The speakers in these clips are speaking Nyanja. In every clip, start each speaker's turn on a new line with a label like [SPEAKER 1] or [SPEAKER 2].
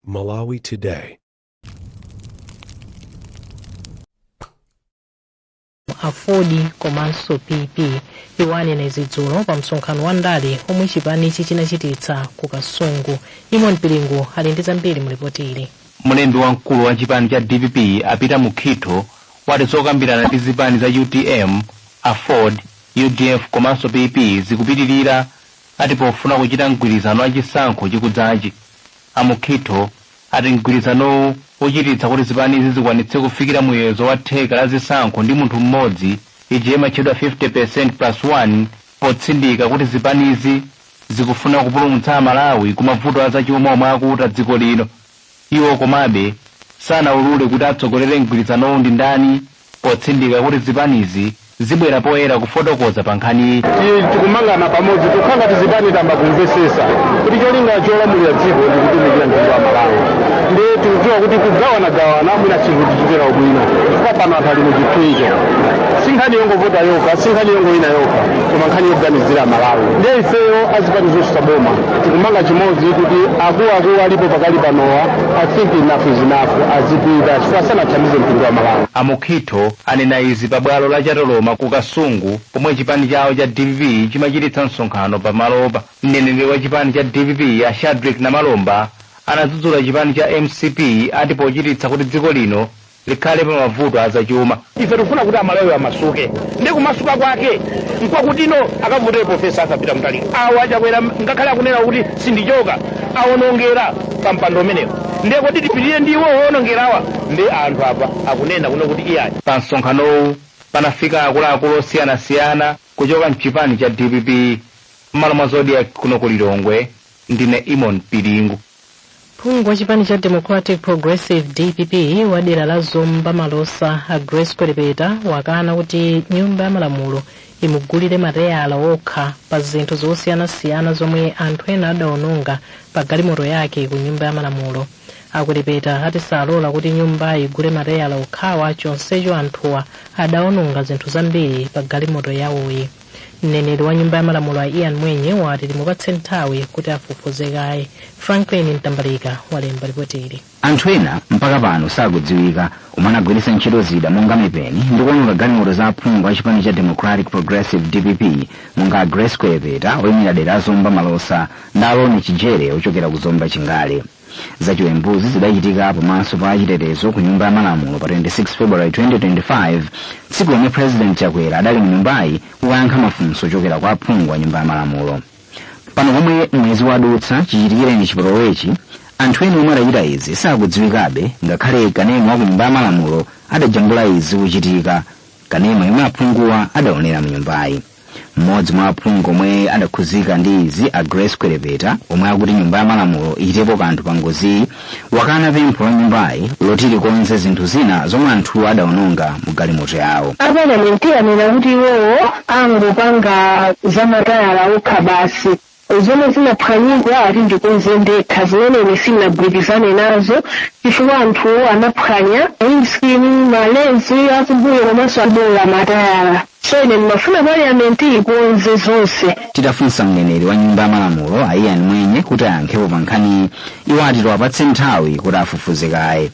[SPEAKER 1] Malawi Today.
[SPEAKER 2] Afodi komanso PP iwanena izidzulo pa msonkhano wa ndale omwe chipani chinachititsa ku Kasungu. Imon Pilingo ali ndi zambiri mu ripoti ili.
[SPEAKER 3] Mlembi wamkulu wa chipani cha DPP apita mukhitho wati zokambirana ndi zipani za UTM, Afford, UDF komanso PP zikupitirira ati pofuna kuchita mgwirizano wa chisankho chikudzachi. Amukhitho ati mgwirizanowu uchititsa kuti zipani izi zikwanitse kufikira muyezo wa theka la zisankho ndi munthu mmodzi ichema chedwa 50%+1 potsindika kuti zipani izi zikufuna kupulumutsa Malawi ku mavuto a zachuma omwe akuta dziko lino. Iwo komabe sanaulule kuti atsogolere mgwirizanowu ndi ndani potsindika kuti zipani izi zibwera poyera kufotokoza pa nkhani.
[SPEAKER 4] Tikumangana pamodzi tukhala tizipani tamba kumvesesa kuti cholinga cholamulira dziko ndi kutumikira mtundu wa Malawi. Ndiye tikudziwa kuti kugawana mwina chinthu chichitira ubwino chifukwa pano anthu ali muchipinjo. Si nkhani yongovota yokha, si nkhani yongoyina yokha, koma nkhani yoganizira Malawi. Ndiye ifeyo azipani zochitaboma tikumanga chimodzi kuti akuluakulu alipo pakali panowa I think enough is enough azipita chifukwa sanathandize mtundu wa Malawi.
[SPEAKER 3] Amukhitho anena izi pa bwalo la Chatoloma ku Kasungu pomwe chipani chawo cha DPP chimachititsa msonkhano pamalopa. Mneneri wa chipani cha DPP ya Shadrack na Malomba anadzudzula chipani cha MCP ati pochititsa kuti dziko lino likhale pa mavuto azachuma.
[SPEAKER 4] Ife tikufuna kuti Malawi amasuke ndi kumasuka kwake nkwakuti ino akavotera profesa akapita mtali awo achakwera ngakhale akunena kuti sindichoka awonongera pa mpando umenewo ndiye kuti tipitire ndiwo owonongerawa ndi anthu apa akunena kuno kuti iyayi.
[SPEAKER 3] Pa msonkhanowu panafika akuluakulu osiyanasiyana kuchoka mchipani cha DPP. M'malo mwa Zodiak kuno ku Lilongwe ndine Imon Pilingo.
[SPEAKER 2] Phungu wa chipani cha Democratic Progressive DPP wa dera la Zomba Malosa Grace Cooperative wakana kuti nyumba ya malamulo imugulire mateyala okha pa zinthu zosiyanasiyana zomwe anthu ena adaononga pa galimoto yake ku nyumba ya malamulo. Cooperative ati salola kuti nyumba igule mateyala okhawa chonsecho anthuwa adaononga zinthu zambiri pa galimoto yawoyi. Mneneri wa nyumba ya malamulo Ian Mwenye wati limupatse nthawi kuti afufuzekaye. Franklin Ntambalika walemba ripoti ili.
[SPEAKER 5] Anthu ena mpaka pano sakudziwika omwe anagwiritsa ntchito zida monga mipeni ndi kuononga galimoto za phungu wa chipani cha Democratic Progressive DPP monga Grace Cooperative oyimira dera la Zomba Malosa ndi Aloni Chijere ochokera ku Zomba Chingale. Zachiwembuzi zidachitika pamaso pa achitetezo ku nyumba ya malamulo pa 26 February 2025 tsiku lomwe President Chakwera adali mu nyumbayi kuyankha mafunso ochokera kwa aphungu wa nyumba ya malamulo. Pano pomwe mwezi wadutsa chichitikireni chipolowechi anthu ena omwe adachita izi sakudziwikabe ngakhale kanema wa ku nyumba ya malamulo adajambula izi kuchitika kanema yomwe aphunguwa adaonera mu nyumbayi. Mmodzi mwa aphungu omwe adakhuzika ndi izi a Grace Cooperative omwe akuti nyumba ya malamulo ichitepo kanthu pa ngozi wakana pempho la nyumbayi loti likonze zinthu zina zomwe anthu adaononga mu galimoto yawo.
[SPEAKER 6] Aparlamenti anena kuti iwowo angopanga zamatayala okha basi zomwe zinaphwanyidwa ati ndikonze ndekha zimene sinagwirizane nazo chifukwa anthu anaphwanya windscreen malenzi akumbuyo komanso abola matayala. So ine ndimafuna parliamenti ikonze zonse.
[SPEAKER 5] Titafunsa mneneri wa nyumba ya malamulo Ian Mwenye kuti ayankhepo pa nkhani iwo ati tiwapatse nthawi kuti afufuzekaye.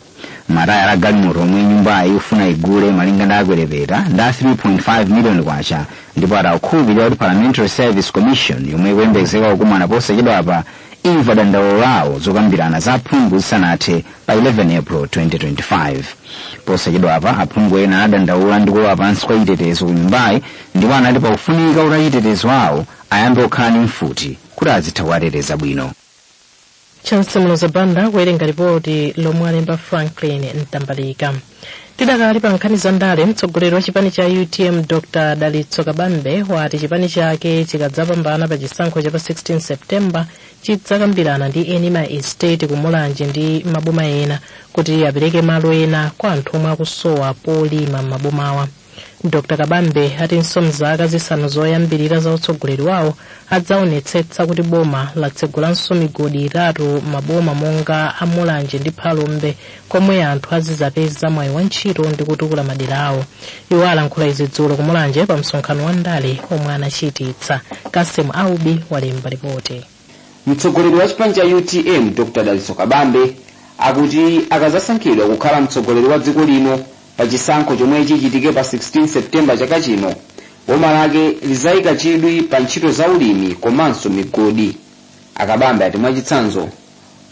[SPEAKER 5] Matayala a galimoto omwe nyumbayi ifuna igule malinga ndi Cooperative ndi 3.5 million kwacha ndipo adakhulupirira kuti Parliamentary Service Commission yomwe ikuyembekezeka kukumana posachedwapa imva dandaulo lawo zokambirana za aphungu zisanathe pa 11 April 2025. Posachedwapa aphungu ena anadandaula ndi kulowa pansi kwa chitetezo ku nyumbayi ndipo anati pakufunika kuti achitetezo awo ayambe kukhala ndi mfuti kuti azitha kuwateteza bwino.
[SPEAKER 2] Chansi Zabanda kuwerenga ripoti lomwe alemba Franklin Ntambalika. Tidakali pa nkhani za ndale mtsogoleri wa chipani cha UTM Dr. Dalitso Kabambe wati chipani chake chikadzapambana pa chisankho cha pa 16 September chidzakambirana ndi eni ma estate kumulanje ndi maboma ena kuti apereke malo ena kwa anthu omwe akusowa polima m'mabomawa. Dr. Kabambe atinso mzaka zisanu zoyambirira za utsogoleri wawo adzaonetsetsa kuti boma latsegulanso migodi itatu maboma monga amulanje ndi Phalombe komwe anthu azizapeza mwayi wa ntchito ndi kutukula madera awo. Iwo alankhula izi dzulo kumulanje pa msonkhano wa ndale omwe anachititsa. Kasem Aubi walemba ripoti.
[SPEAKER 7] Mtsogoleri wa chipani cha UTM Dr. Dalitso Kabambe
[SPEAKER 1] akuti akazasankhidwa kukhala mtsogoleri wa dziko lino pa chisankho chomwe chichitike pa 16 Septemba chaka chino, boma lake lizayika chidwi pa ntchito za ulimi komanso migodi. Akabambe ati mwachitsanzo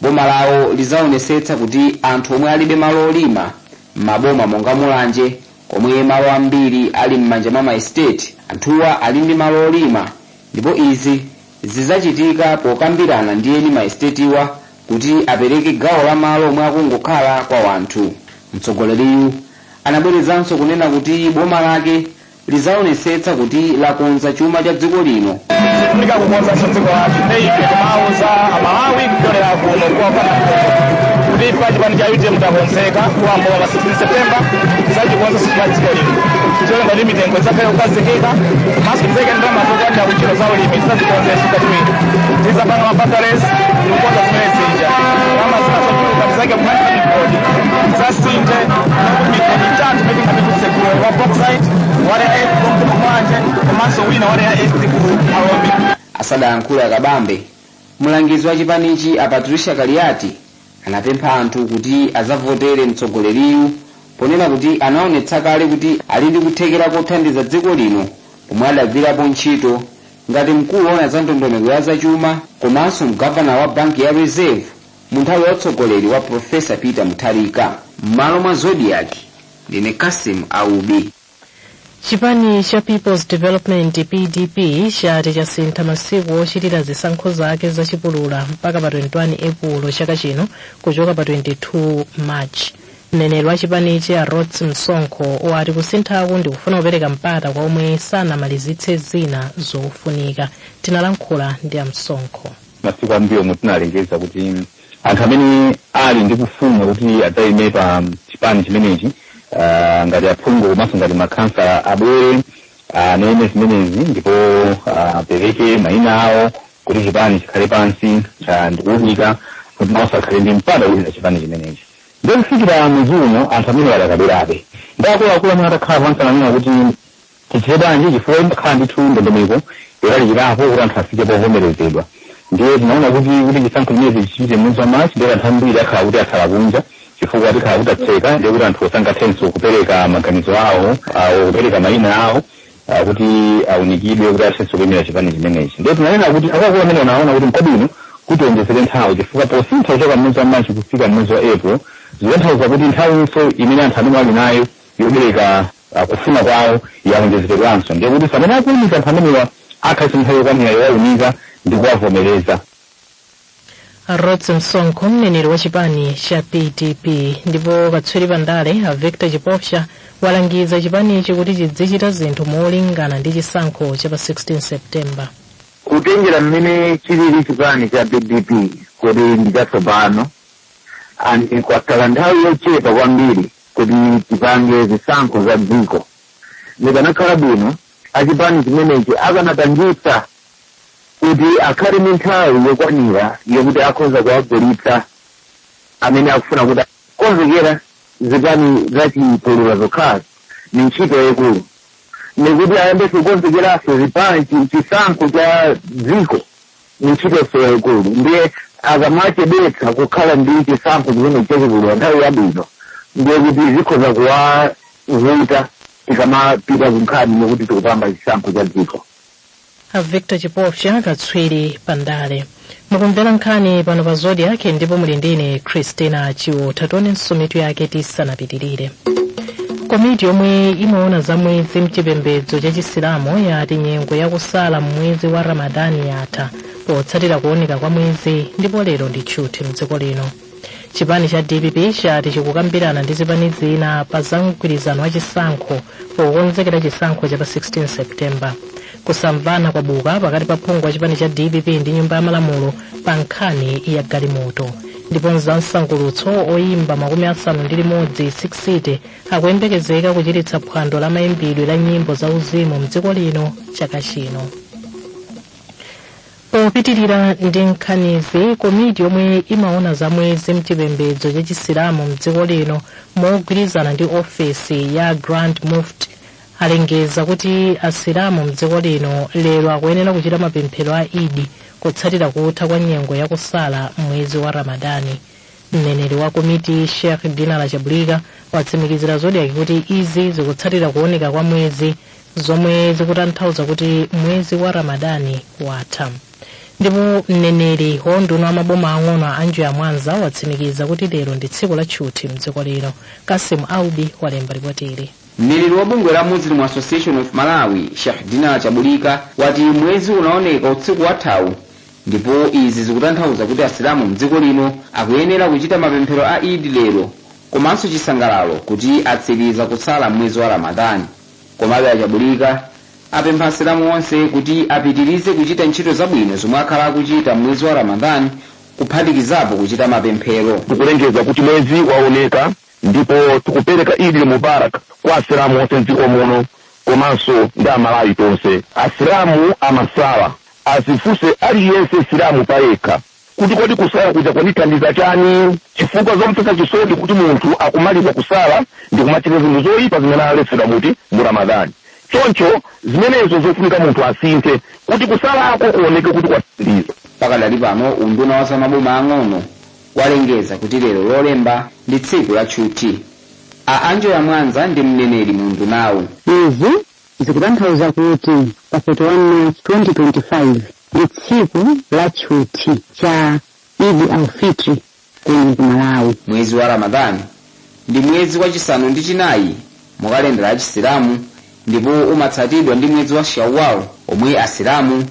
[SPEAKER 1] boma lawo lizaonesetsa kuti anthu omwe alibe malo olima m'maboma monga Mulanje, komwe malo ambiri ali m'manja mwa maestate, anthuwa ali ndi malo olima, ndipo izi zizachitika pokambirana ndi eni maestetiwa kuti apereke gawo la malo omwe akungokhala kwa wanthu. Mtsogoleriyu anabwerezanso kunena kuti boma lake lizaonesetsa kuti lakonza chuma cha dziko lino.
[SPEAKER 4] Kufunika kukonza dziko lake ndeife kumauza Malawi kukolera kuno kwa kuti pa chipani cha UTM takonzeka kuyamba pa 16 Septemba tizachikonza chifukwa dziko lino. Chero ngati mitengo izakhale kukazikika, maso tizeke ndalama zokwatira kuntchito za ulimi tizazikonzesa katimiri. Tizapanga mafactories ndikukonza zimene zija. Kama zinazochuluka tizake kumanga migodi. Tizasinte migodi itatu imene ingapititsekule wa bauxite, wale ya kumanje, komanso wina wale ya Malawi.
[SPEAKER 1] Asadayankhula Akabambe, mlangizi wa chipanichi a Patricia Kaliati anapempha anthu kuti azavotere mtsogoleriyu ponena kuti anaonetsa kale kuti ali ndi kuthekera kothandiza dziko lino pomwe adagwirapo ntchito ngati mkulu wa za ndondomeko ya zachuma komanso mgavana wa banki ya Reserve mu nthawi ya utsogoleri wa Profesa Peter Mutharika. M'malo mwa Zodiak, ndine Kasim Aubi.
[SPEAKER 2] Chipani cha People's Development PDP chati chasintha masiku ochitira zisankho zake zachipulula mpaka pa 21 Epulo chaka chino kuchoka pa 22 March. Mneneri wa chipanichi a Rots Msonkho wati kusinthaku ndi kufuna kupereka mpata kwa omwe sanamalizitse zina zofunika. Tinalankhula ndi a Msonkho.
[SPEAKER 3] Masiku ambiri omwe tinalengeza kuti anthu amene ali ndi kufuna kuti adzayime pa chipani chimenechi ngati aphungu komanso ngati makhansala abwere anene zimenezi ndipo apereke mayina awo kuti chipani chikhale pansi ndikuwunika kuti nawo akhale ndi mpata kuti chipani chimenechi. Ndipo kufikira mwezi uno anthu amene adakabwerabe akuluakulu amene atakhala pansi ananena kuti tichite bwanji chifukwa imakhala ndithu ndondomeko yolalikirapo kuti anthu afike povomerezedwa. Ndiye tinaona kuti chisankho chimenechi chichite mwezi wa March ndipo anthu ambiri akhala kuti akhala kunja chifukwa tikhala kutatseka ndiye kuti anthu osangathenso kupereka maganizo awo kupereka mayina awo kuti awunikidwe kuti athenso kuyimira chipani chimenechi. Ndiye tinanena kuti akuluakulu amene anaona kuti mkabwino kuti onjezere nthawi chifukwa posintha kuchoka mwezi wa March kufika mwezi wa April zitanthauza kuti nthawinso imene anthu amene ali nayo yobereka kufuna kwawo yaonjezeredwanso. Ndiye kuti pamene akuwunika anthu amenewa akhalenso nthawi yokwanira yowawunika ndi kuwavomereza.
[SPEAKER 2] Rots Msonkho mneneri wa chipani cha PDP ndipo katswiri pandale a Victor Chipopsha walangiza chipanichi kuti chidzichita zinthu molingana ndi chisankho cha pa 16 Septemba.
[SPEAKER 7] Kutengera mmene chilili chipani cha PDP kuti ndichatsopano ani kwakhala nthawi yochepa kwambiri kuti tipange zisankho za dziko. Ndikanakhala bwino achipani chimenechi akanatangitsa kuti akhale ndi nthawi yokwanira yokuti akhoza kuwagulitsa amene akufuna kuti konzekera zipani zachipulula zokhazi ni ntchito yaikulu. Nikuti ayambeso kukonzekeranso zipani chisankho cha dziko ni ntchitonso yaikulu. Ndiye akamachedwetsa kukhala ndi chisankho chimene chachipulula nthawi yabwino ndiye kuti zikhoza kuwavuta tikamapita kunkhani nokuti tikupamba chisankho cha dziko.
[SPEAKER 2] A Victor Chipopsha katswiri pandale. Mukumvera nkhani pano pa Zodiak ndipo muli ndine Christina Chiwo. Tatonenso mitu yake tisanapitirire. Komiti yomwe imaona za mwezi mchipembedzo cha Chisilamu yati nyengo yakusala mwezi wa Ramadani yatha potsatira kuoneka kwa mwezi ndipo lero ndi chuthi mdziko lino. Chipani cha DPP chati chikukambirana ndi zipani zina pa za mgwirizano wa chisankho pokonzekera chisankho cha pa 16 Septemba. Kusamvana kwabuka pakati pa phungu wa chipani cha DPP ndi nyumba ya malamulo pa nkhani ya galimoto. Ndipo mzamsangulutso oyimba 51 6 akuyembekezeka kuchititsa phwando la mayimbidwe la nyimbo za uzimu mdziko lino chaka chino. Popitirira ndi nkhanizi, komiti yomwe imaona za mwezi mchipembedzo cha Chisilamu mdziko lino mogwirizana ndi ofesi ya Grand Mufti alengeza kuti asilamu mdziko lino lero akuyenera kuchita mapemphero a Idi kutsatira kutha kwa nyengo yakusala mwezi wa Ramadani. mneneri wa komiti Sheikh Dinala Chabulika watsimikizira Zodiak kuti izi zikutsatira kuoneka kwa mwezi, zomwe zikutanthauza kuti mwezi wa Ramadani watha. Ndipo mneneri wonduna wa maboma ang'ono a Njuya Mwanza watsimikiza kuti lero ndi tsiku la tchuthi mdziko lino. Kasim Aubi walemba ripoti ili.
[SPEAKER 1] Mneneri wa bungwe la Muslim Association of Malawi Sheikh Dinala Chabulika wati mwezi unaoneka usiku wathawu, ndipo izi zikutanthauza kuti asilamu mdziko lino akuyenera kuchita mapemphero a Eid lero komanso chisangalalo kuti atsiriza kutsala mwezi wa Ramadani. Komabe Chabulika apempha asilamu onse kuti apitirize kuchita ntchito zabwino zomwe akhala akuchita mwezi wa Ramadani, kuphatikizapo kuchita mapemphero.
[SPEAKER 8] Tikulengeza kuti mwezi waoneka ndipo tikupereka Eid Mubarak kwa asilamu onse mdziko muno komanso ndi Amalawi tonse. Asilamu amasala asifuse aliyense silamu payekha kuti kodi kusala kuja kwanithandiza chani, chifukwa zomvetsa chisoni kuti munthu akumaliza kusala ndi kumachita zinthu zoyipa zimene alesera muti mu Ramadani. Choncho zimenezo zofunika munthu asinthe kuti kusalako kuoneke kuti kwathandiza.
[SPEAKER 1] Pakadali pano unduna wa zamaboma ang'ono walengeza kuti lero lolemba ndi tsiku la tchuthi. A Njuya Mwanza ndi mneneri mu undunawu.
[SPEAKER 9] Izi zikutanthauza kuti pa 31 March 2025 ndi tsiku la tchuthi cha Eid al-Fitr kuno ku Malawi.
[SPEAKER 1] Mwezi wa Ramadani ndi mwezi wachisanu ndi chinayi mu kalendala ya Chisilamu, ndipo umatsatidwa ndi mwezi wa Shawwal omwe asilamu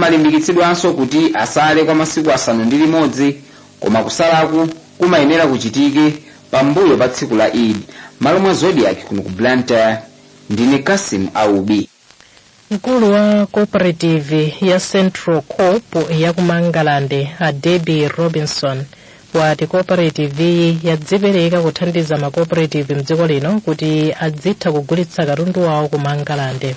[SPEAKER 1] amalimbikitsidwanso kuti asale kwa masiku asanu ndi limodzi, koma kusalaku kumayenera kuchitike pambuyo pa tsiku la Eid. Malo mwa Zodiak kuno ku Blantyre ndine Kasim Aubi.
[SPEAKER 2] Mkulu wa Cooperative ya Central Coop ya kumangalande a Debbie Robinson wati Cooperative yadzipereka kuthandiza ma cooperative mdziko lino kuti adzitha kugulitsa katundu wawo kumangalande.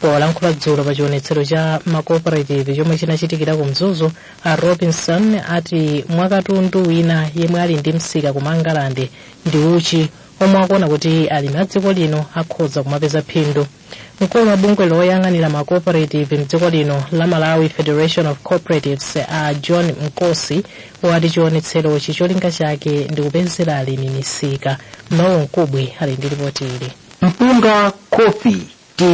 [SPEAKER 2] Polankhula dzulo pa chionetsero cha ma cooperative chomwe chinachitikira ku Mzuzu, a Robinson ati mwakatundu wina yemwe ali ndi msika kumangalande ndi uchi omwe akuona kuti alimi a dziko lino akhoza kumapeza phindu. Mkulu wa bungwe loyang'anira ma cooperative mdziko lino la Malawi Federation of Cooperatives a John Nkosi wati chionetsero cholinga chake ndi kupezera alimi misika. Mnawo Nkubwe ali ndi ripoti ili.
[SPEAKER 5] Mpunga, kofi, ti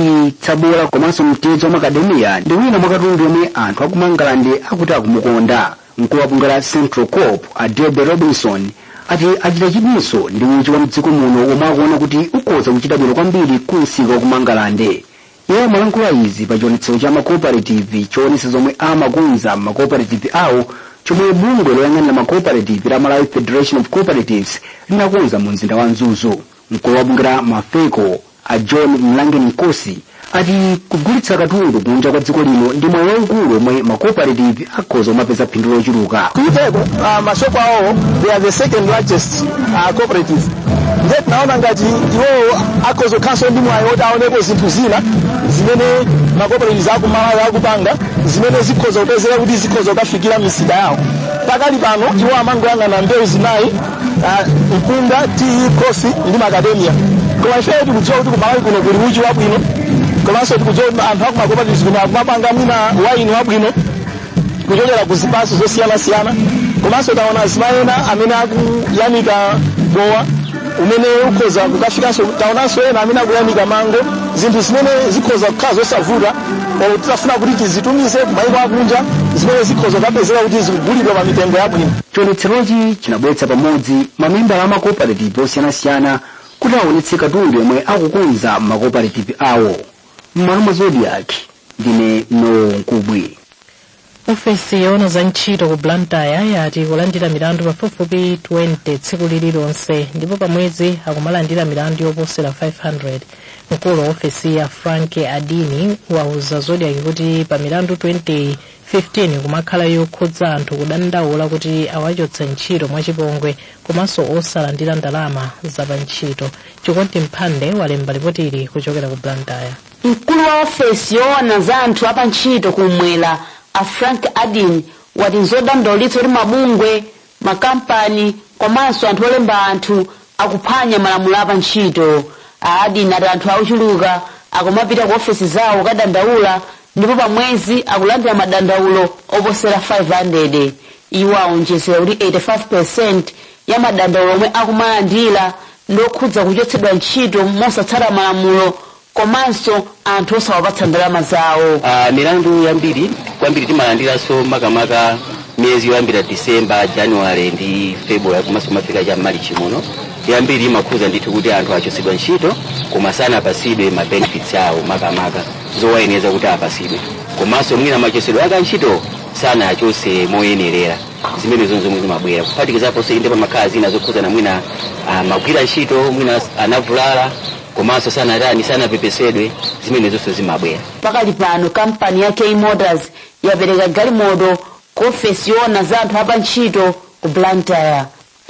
[SPEAKER 5] tsabula komanso mtezo wa makademia ndi wina mwakatundu omwe anthu akumangalande akuti akumukonda. Mkulu wa bungwe la Central Coop a Debbie Robinson ati achita chidinso ndi uchi wa mdziko muno omwe akuona kuti ukhoza kuchita bwino kwambiri kumsika kumangalande. Iye amalankhula izi pa chionetsero cha ma cooperative choonetsa zomwe amakunza ma cooperative awo chomwe bungwe loyang'anira ma cooperative la Malawi Federation of Cooperatives linakonza mu mzinda wa Mzuzu. Mkulu wa bungwe la Mafeko a John Mlangeni Nkosi ati kugulitsa katundu kunja kwa dziko lino ndi mwayi waukulu omwe ma cooperative akhoza kumapeza phindu lochuluka.
[SPEAKER 10] Mashopo awo they are the second largest cooperative. Ndiye tunaona ngati iwo akhoza kukhalanso ndi mwayi woti aonepo zinthu zina zimene ma cooperatives akumalawi akupanga zimene zikhoza kupezera kuti zikhoza kukafikira misika yawo. Pakali pano iwo amangoyang'ana mbewu zinayi, mpunga, tea, coffee ndi macadamia. Koma ife tikudziwa kuti kumalawi kuno kuli uchi wabwino, komanso tikudziwa kuti anthu akuma cooperatives kuno akumapanga mina waini wabwino kuchokera ku zipatso zosiyanasiyana. Komanso taona zimayena amene akuyanika bowa umene ukhoza kukafikanso, taonanso ena amene akuyanika mango, zinthu zimene zikhoza kukhala zosavuta olo titafuna kuti tizitumize kumayiko akunja zimene zikhoza kupezera kuti zikugulidwa pa mitengo yabwino.
[SPEAKER 5] Chionetserochi chinabweretsa pamodzi mamembala a ma cooperative osiyanasiyana kuti aonetse katundu yomwe akukunza ma cooperative awo. M'malo mwa Zodiak ndine Nkubwe.
[SPEAKER 2] Ofesi yoona za ntchito ku Blantyre yati kulandira milandu pafupifupi 20 tsiku lililonse, ndipo pamwezi akumalandira milandu yoposera 500. Mkulu wa ofesi ya Frank Adini wauza Zodiak kuti pa milandu 2015 kumakhala yokhudza anthu kudandaula kuti awachotsa ntchito mwachipongwe komanso osalandira ndalama za pa ntchito. Chikondi Mphande walemba ripoti ili kuchokera ku Blantyre.
[SPEAKER 11] Mkulu wa ofesi yoona za anthu apa ntchito kumwera a Frank Adini wati nzodandaulitsa kuti mabungwe, makampani komanso anthu olemba anthu akuphwanya malamulo apa ntchito. Adini ati anthu auchuluka akumapita ku ofesi zawo kadandaula ndipo pamwezi akulandira madandaulo oposera 500. Iwo aonjezera kuti 85% ya madandaulo omwe akumalandira ndokhudza kuchotsedwa ntchito mosatsata malamulo komanso anthu osawapatsa ndalama zawo.
[SPEAKER 12] Milandu yambiri kwambiri timalandiranso makamaka miyezi yoyambira Disemba, January ndi February komanso mafika cha March muno yambiri imakhuza ndithu kuti anthu achotsedwa ntchito koma sanapasidwe ma benefits awo makamaka zowayenera kuti apasidwe komanso mwina machotsedwa aka ntchito sanachotse moyenerera zimene zomwe zimabwera kuphatikizapo inde pamakhala zina zokhuza na mwina magwira ntchito mwina anavulala komanso sanapepesedwe zimene zonse zimabwera.
[SPEAKER 11] Pakali pano kampani ya K Motors yapereka galimoto ku ofesi yoona za anthu apa ntchito ku Blantyre.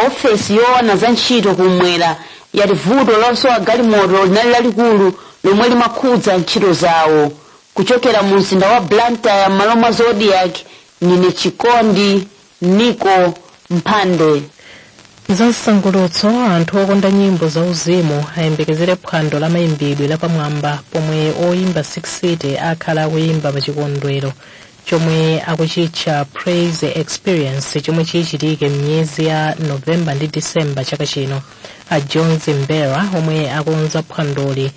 [SPEAKER 11] Ofesi yoona za ntchito kumwera yati vuto losowa galimoto linali lalikulu lomwe limakhudza ntchito zawo. Kuchokera mu mzinda wa Blantyre m'malo mwa Zodiak, ndine Chikondi Niko Mphande.
[SPEAKER 2] Zamsangulutso anthu okonda nyimbo za uzimu ayembekezere phwando la mayimbidwe lapamwamba pomwe oyimba 6 akhala akuyimba pa chikondwero chomwe akuchitcha Praise Experience chomwe chichitike m'miyezi ya Novemba ndi Disemba chaka chino. A John Zimbera omwe akonza phwandoli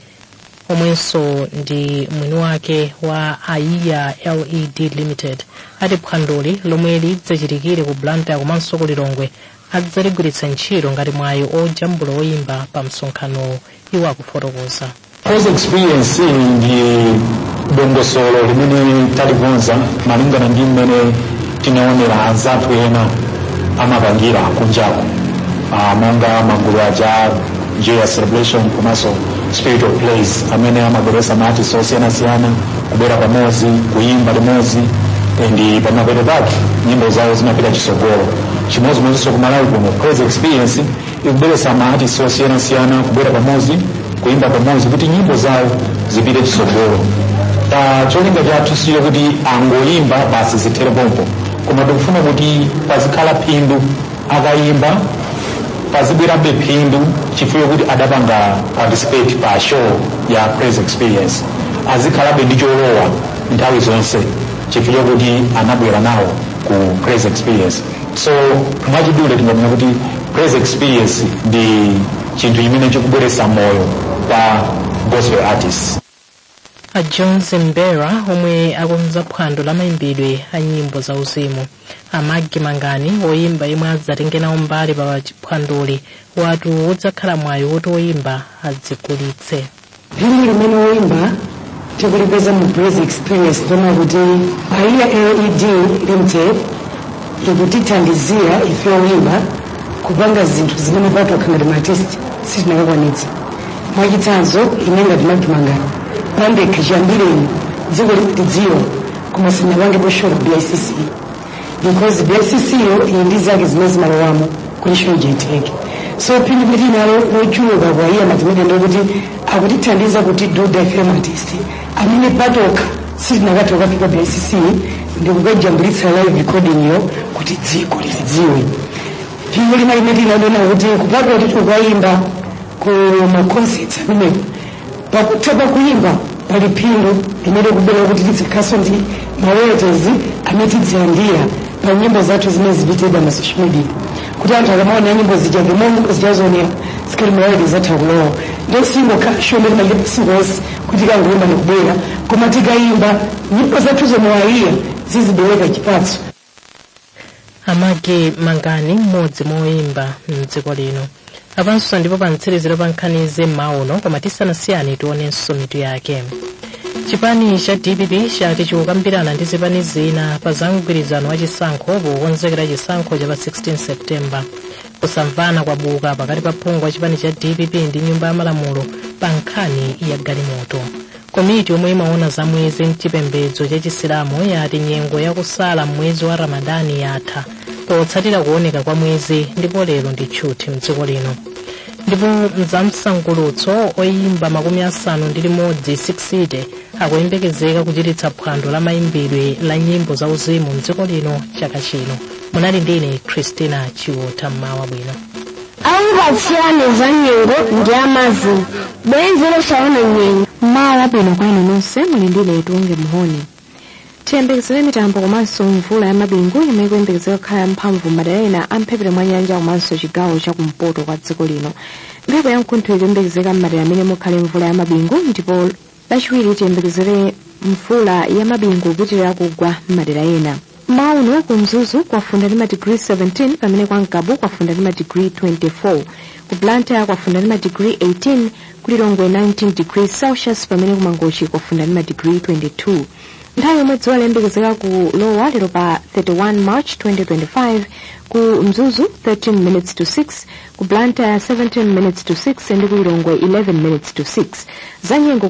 [SPEAKER 2] omwenso ndi mwini wake wa Aiya LED Limited ati phwandoli lomwe lidzachitikire ku Blantyre komanso ku Lilongwe adzaligwiritsa ntchito ngati mwayi ojambula oyimba pa msonkhano iwo akufotokoza.
[SPEAKER 13] Praise Experience ndi dongosolo limene talikonza malingana ndi mmene tinaonera anzathu ena amapangira kunjako monga magulu aja Joyous Celebration komanso Spirit of Praise amene amabweretsa maartist osiyanasiyana kubwera pamodzi kuyimba limodzi ndi pamapeto pake nyimbo zawo zimapita chitsogolo. Chimodzimodzinso ku Malawi kuno Praise Experience ikubweretsa maartist osiyanasiyana kubwera pamodzi kuyimba pamodzi kuti nyimbo zawo zipite chitsogolo. Cholinga chathu siyo kuti angoyimba basi zithere pompo koma tikufuna kuti pazikhala phindu akayimba pazibwerabe phindu chifukwa kuti adapanga participate pa show ya Praise Experience azikhalabe ndi cholowa nthawi zonse chifukwa kuti anabwera nawo ku Praise Experience. So mwachidule tinganena kuti Praise Experience ndi chinthu chimene chikubweretsa moyo pa gospel artists.
[SPEAKER 2] A John Zimbera omwe akonza phwando la mayimbidwe a nyimbo za uzimu. Amagi Mangani oyimba yemwe adzatenge nawo mbali pa phwandoli watu udzakhala mwayi woti oyimba adzigulitse.
[SPEAKER 14] Hili limene oyimba tikulipeza mu Praise Experience tona kuti Aiya LED Limited ikutithandizira ife oyimba kupanga zinthu zimene patokha ngati maartist sitinakakwanitsa. Mwachitsanzo ine ngati Magi Mangani pande kachambireni dziko lidziwa koma sinapangepo show la BICC because BICC yo ndi zake zimene zimalowamo kuli show jiteke. So pindi kuti nalo lochuluka kwa Aiya matimene ndokuti akutithandiza kuti do the film artist amene patokha sitinakatoka pika BICC ndikukajambulitsa live recording yo kuti dziko lidziwe. Pindi lina limene linadona kuti kupaka kuti tukayimba ku ma concerts amene pakutapa kuyimba pali phindu limene kubwera kuti tizikhaso ndi maroyalties amene tidzilandira pa nyimbo zathu zimene zipitidwa na social media kuti anthu akamaona nyimbo zijazoonera zikali maroyalties athu akulowa ndio singo kashombe malipo singos kuti kangoyimba nikubwera koma tikayimba nyimbo zathu zomwe Aiya zizibwereka chipatso.
[SPEAKER 2] Amagi Mangani mmodzi moyimba mdziko lino. Apanso ndipo pantserezero pa nkhani zemaono koma tisanasiyane tionenso mitu yake. Chipani cha DPP chati chikukambirana ndi zipani zina pa za mgwirizano wa chisankho pokonzekera chisankho cha pa 16 Septemba. Kusamvana kwabuka pakati pa phungu wa chipani cha DPP ndi nyumba ya malamulo pa nkhani ya galimoto. Komiti yomwe imaona za mwezi mchipembedzo cha chisilamu yati nyengo yakusala mwezi wa Ramadani yatha potsatira kuoneka kwa mwezi ndipo lero ndi tchuthi mdziko lino. Ndipo mzamsangulutso oyimba 60 akuyembekezeka kuchititsa phwando la mayimbidwe la nyimbo za uzimu mdziko lino chaka chino. Munali ndine Christina Chiwota mmawa bwino.
[SPEAKER 6] Aungatsiyane za nyengo ndi amazimu bwenzi losaona nyengo
[SPEAKER 15] mmawa bwino kwa inu nonse muli ndi letu unge muhoni. tiyembekezere mitambo komanso mvula ya mabingu imene ikuyembekezeka kukhala mphamvu m'madera ena amphepete mwa nyanja komanso chigawo chakumpoto kwa dziko lino. mphepo yamkuntho ikuyembekezeka m'madera amene mukhale mvula ya mabingu, ndipo lachiwiri tiyembekezere mvula ya mabingu kupitirira kugwa m'madera ena. mauno ku Mzuzu kwafunda ndi madigiri 17 pamene kwa Nkabu kwafunda ndi madigiri 24, ku Blantyre kwafunda ndi madigiri 18, ku Lilongwe 19 degrees Celsius pamene ku Mangochi kwafunda ndi madigiri 22. nthawi yomwe dzuwa layembekezeka kulowa lero pa 31 March 2025, ku Mzuzu 13 minutes to 6, ku Blantyre 17 minutes to 6 ndi ku Lilongwe 11 minutes to 6 za nyengo